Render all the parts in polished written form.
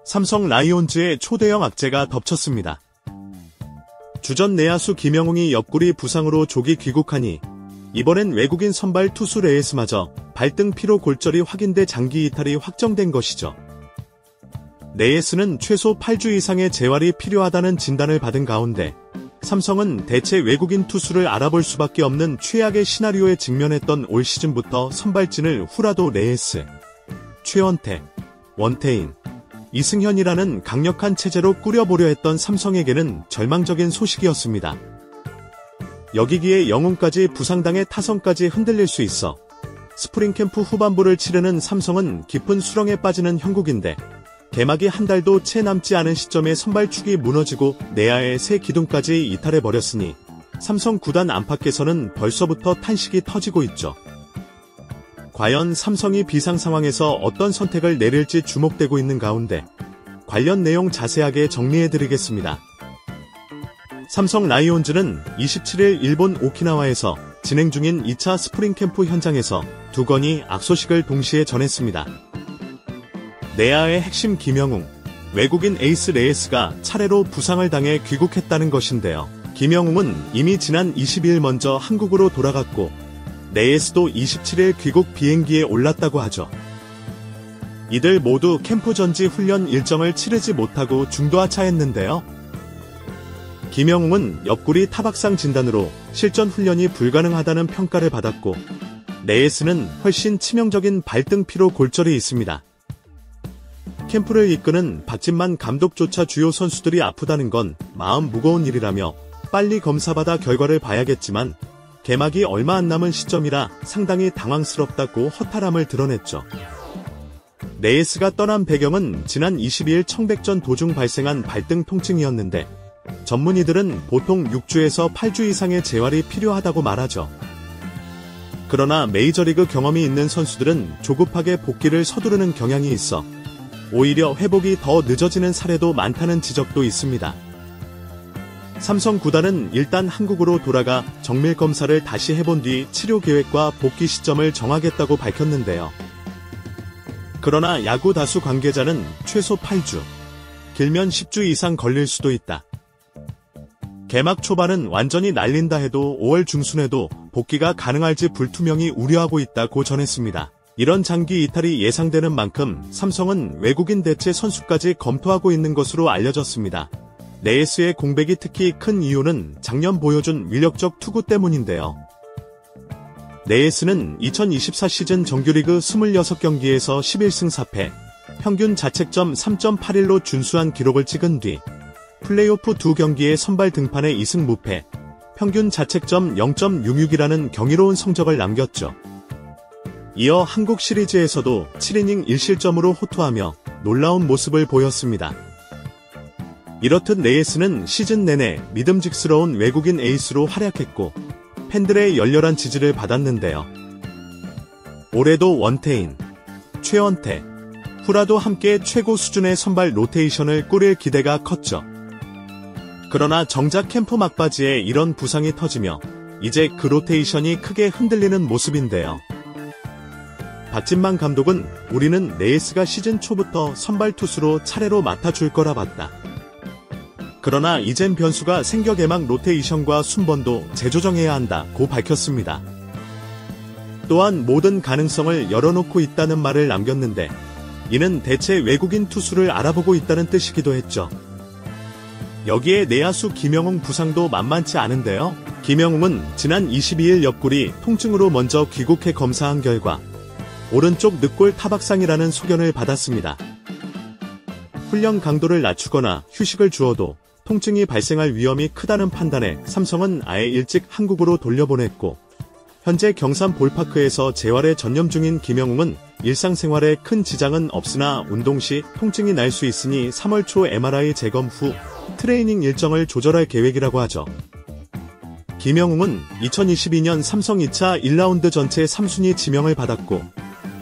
삼성 라이온즈의 초대형 악재가 덮쳤습니다. 주전 내야수 김영웅이 옆구리 부상으로 조기 귀국하니 이번엔 외국인 선발 투수 레이스마저 발등 피로 골절이 확인돼 장기 이탈이 확정된 것이죠. 레이스는 최소 8주 이상의 재활이 필요하다는 진단을 받은 가운데 삼성은 대체 외국인 투수를 알아볼 수밖에 없는 최악의 시나리오에 직면했던 올 시즌부터 선발진을 후라도 레이스, 최원태, 원태인, 이승현이라는 강력한 체제로 꾸려보려 했던 삼성에게는 절망적인 소식이었습니다. 여기기에 영웅까지 부상당해 타선까지 흔들릴 수 있어 스프링 캠프 후반부를 치르는 삼성은 깊은 수렁에 빠지는 형국인데 개막이 한 달도 채 남지 않은 시점에 선발축이 무너지고 내야의 새 기둥까지 이탈해버렸으니 삼성 구단 안팎에서는 벌써부터 탄식이 터지고 있죠. 과연 삼성이 비상 상황에서 어떤 선택을 내릴지 주목되고 있는 가운데 관련 내용 자세하게 정리해드리겠습니다. 삼성 라이온즈는 27일 일본 오키나와에서 진행 중인 2차 스프링 캠프 현장에서 두 건의 악소식을 동시에 전했습니다. 내야의 핵심 김영웅, 외국인 에이스 레이스가 차례로 부상을 당해 귀국했다는 것인데요. 김영웅은 이미 지난 22일 먼저 한국으로 돌아갔고 레이스도 27일 귀국 비행기에 올랐다고 하죠. 이들 모두 캠프 전지 훈련 일정을 치르지 못하고 중도하차했는데요. 김영웅은 옆구리 타박상 진단으로 실전 훈련이 불가능하다는 평가를 받았고 레이스는 훨씬 치명적인 발등 피로 골절이 있습니다. 캠프를 이끄는 박진만 감독조차 주요 선수들이 아프다는 건 마음 무거운 일이라며 빨리 검사받아 결과를 봐야겠지만 개막이 얼마 안 남은 시점이라 상당히 당황스럽다고 허탈함을 드러냈죠. 레이스가 떠난 배경은 지난 22일 청백전 도중 발생한 발등 통증이었는데 전문의들은 보통 6주에서 8주 이상의 재활이 필요하다고 말하죠. 그러나 메이저리그 경험이 있는 선수들은 조급하게 복귀를 서두르는 경향이 있어 오히려 회복이 더 늦어지는 사례도 많다는 지적도 있습니다. 삼성 구단은 일단 한국으로 돌아가 정밀 검사를 다시 해본 뒤 치료 계획과 복귀 시점을 정하겠다고 밝혔는데요. 그러나 야구 다수 관계자는 최소 8주, 길면 10주 이상 걸릴 수도 있다. 개막 초반은 완전히 날린다 해도 5월 중순에도 복귀가 가능할지 불투명이 우려하고 있다고 전했습니다. 이런 장기 이탈이 예상되는 만큼 삼성은 외국인 대체 선수까지 검토하고 있는 것으로 알려졌습니다. 레이스의 공백이 특히 큰 이유는 작년 보여준 위력적 투구 때문인데요. 레이스는 2024 시즌 정규리그 26경기에서 11승 4패, 평균 자책점 3.81로 준수한 기록을 찍은 뒤 플레이오프 2경기의 선발 등판에 2승 무패, 평균 자책점 0.66이라는 경이로운 성적을 남겼죠. 이어 한국 시리즈에서도 7이닝 1실점으로 호투하며 놀라운 모습을 보였습니다. 이렇듯 레이스는 시즌 내내 믿음직스러운 외국인 에이스로 활약했고 팬들의 열렬한 지지를 받았는데요. 올해도 원태인, 최원태, 후라도 함께 최고 수준의 선발 로테이션을 꾸릴 기대가 컸죠. 그러나 정작 캠프 막바지에 이런 부상이 터지며 이제 그 로테이션이 크게 흔들리는 모습인데요. 박진만 감독은 우리는 레이스가 시즌 초부터 선발 투수로 차례로 맡아줄 거라 봤다. 그러나 이젠 변수가 생겨 개막 로테이션과 순번도 재조정해야 한다고 밝혔습니다. 또한 모든 가능성을 열어놓고 있다는 말을 남겼는데 이는 대체 외국인 투수를 알아보고 있다는 뜻이기도 했죠. 여기에 내야수 김영웅 부상도 만만치 않은데요. 김영웅은 지난 22일 옆구리 통증으로 먼저 귀국해 검사한 결과 오른쪽 늑골 타박상이라는 소견을 받았습니다. 훈련 강도를 낮추거나 휴식을 주어도 통증이 발생할 위험이 크다는 판단에 삼성은 아예 일찍 한국으로 돌려보냈고 현재 경산 볼파크에서 재활에 전념 중인 김영웅은 일상생활에 큰 지장은 없으나 운동 시 통증이 날 수 있으니 3월 초 MRI 재검 후 트레이닝 일정을 조절할 계획이라고 하죠. 김영웅은 2022년 삼성 2차 1라운드 전체 3순위 지명을 받았고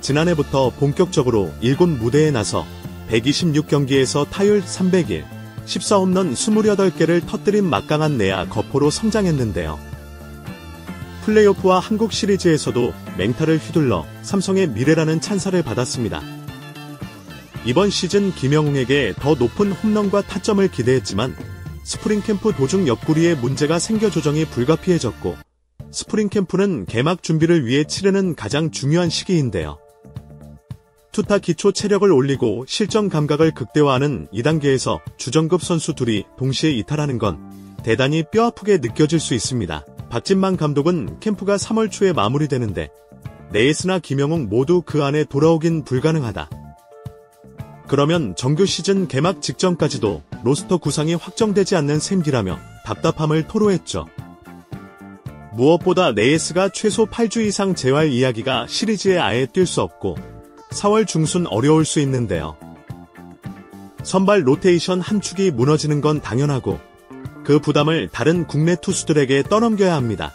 지난해부터 본격적으로 1군 무대에 나서 126경기에서 타율 301, 14홈런 28개를 터뜨린 막강한 내야 거포로 성장했는데요. 플레이오프와 한국 시리즈에서도 맹타를 휘둘러 삼성의 미래라는 찬사를 받았습니다. 이번 시즌 김영웅에게 더 높은 홈런과 타점을 기대했지만 스프링 캠프 도중 옆구리에 문제가 생겨 조정이 불가피해졌고, 스프링 캠프는 개막 준비를 위해 치르는 가장 중요한 시기인데요. 투타 기초 체력을 올리고 실전 감각을 극대화하는 2단계에서 주전급 선수 둘이 동시에 이탈하는 건 대단히 뼈아프게 느껴질 수 있습니다. 박진만 감독은 캠프가 3월 초에 마무리되는데 네이스나 김영웅 모두 그 안에 돌아오긴 불가능하다. 그러면 정규 시즌 개막 직전까지도 로스터 구상이 확정되지 않는 셈이라며 답답함을 토로했죠. 무엇보다 네이스가 최소 8주 이상 재활 이야기가 시리즈에 아예 뛸 수 없고 4월 중순 어려울 수 있는데요. 선발 로테이션 한 축이 무너지는 건 당연하고 그 부담을 다른 국내 투수들에게 떠넘겨야 합니다.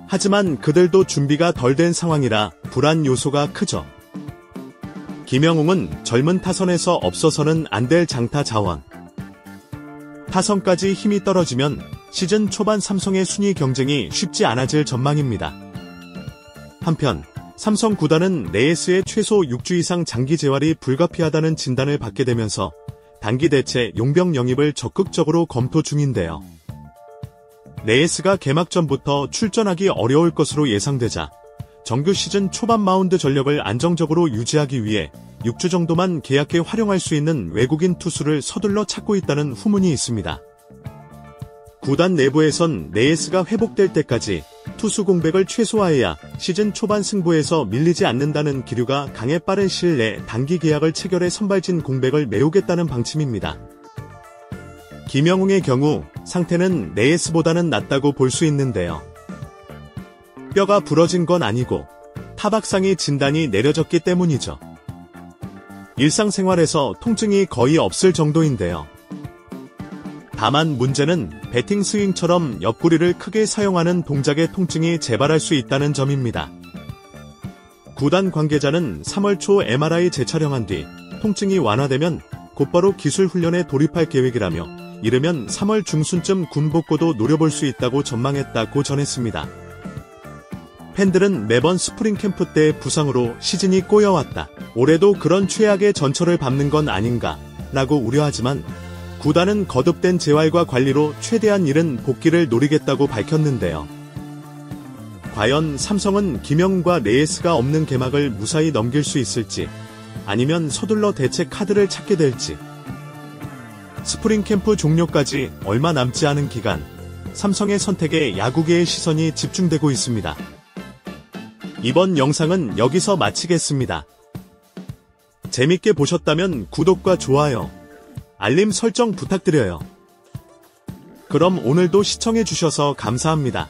하지만 그들도 준비가 덜 된 상황이라 불안 요소가 크죠. 김영웅은 젊은 타선에서 없어서는 안 될 장타 자원. 타선까지 힘이 떨어지면 시즌 초반 삼성의 순위 경쟁이 쉽지 않아질 전망입니다. 한편 삼성 구단은 네이스의 최소 6주 이상 장기 재활이 불가피하다는 진단을 받게 되면서 단기 대체 용병 영입을 적극적으로 검토 중인데요. 네이스가 개막 전부터 출전하기 어려울 것으로 예상되자 정규 시즌 초반 마운드 전력을 안정적으로 유지하기 위해 6주 정도만 계약해 활용할 수 있는 외국인 투수를 서둘러 찾고 있다는 후문이 있습니다. 구단 내부에선 네이스가 회복될 때까지 투수 공백을 최소화해야 시즌 초반 승부에서 밀리지 않는다는 기류가 강해 빠른 시일 내 단기 계약을 체결해 선발진 공백을 메우겠다는 방침입니다. 김영웅의 경우 상태는 네이스보다는 낫다고 볼 수 있는데요. 뼈가 부러진 건 아니고 타박상의 진단이 내려졌기 때문이죠. 일상생활에서 통증이 거의 없을 정도인데요. 다만 문제는 배팅 스윙처럼 옆구리를 크게 사용하는 동작의 통증이 재발할 수 있다는 점입니다. 구단 관계자는 3월 초 MRI 재촬영한 뒤 통증이 완화되면 곧바로 기술 훈련에 돌입할 계획이라며 이르면 3월 중순쯤 군 복구도 노려볼 수 있다고 전망했다고 전했습니다. 팬들은 매번 스프링 캠프 때 부상으로 시즌이 꼬여왔다. 올해도 그런 최악의 전철을 밟는 건 아닌가 라고 우려하지만 구단은 거듭된 재활과 관리로 최대한 이른 복귀를 노리겠다고 밝혔는데요. 과연 삼성은 김영웅과 네이스가 없는 개막을 무사히 넘길 수 있을지 아니면 서둘러 대체 카드를 찾게 될지. 스프링 캠프 종료까지 얼마 남지 않은 기간, 삼성의 선택에 야구계의 시선이 집중되고 있습니다. 이번 영상은 여기서 마치겠습니다. 재밌게 보셨다면 구독과 좋아요, 알림 설정 부탁드려요. 그럼 오늘도 시청해주셔서 감사합니다.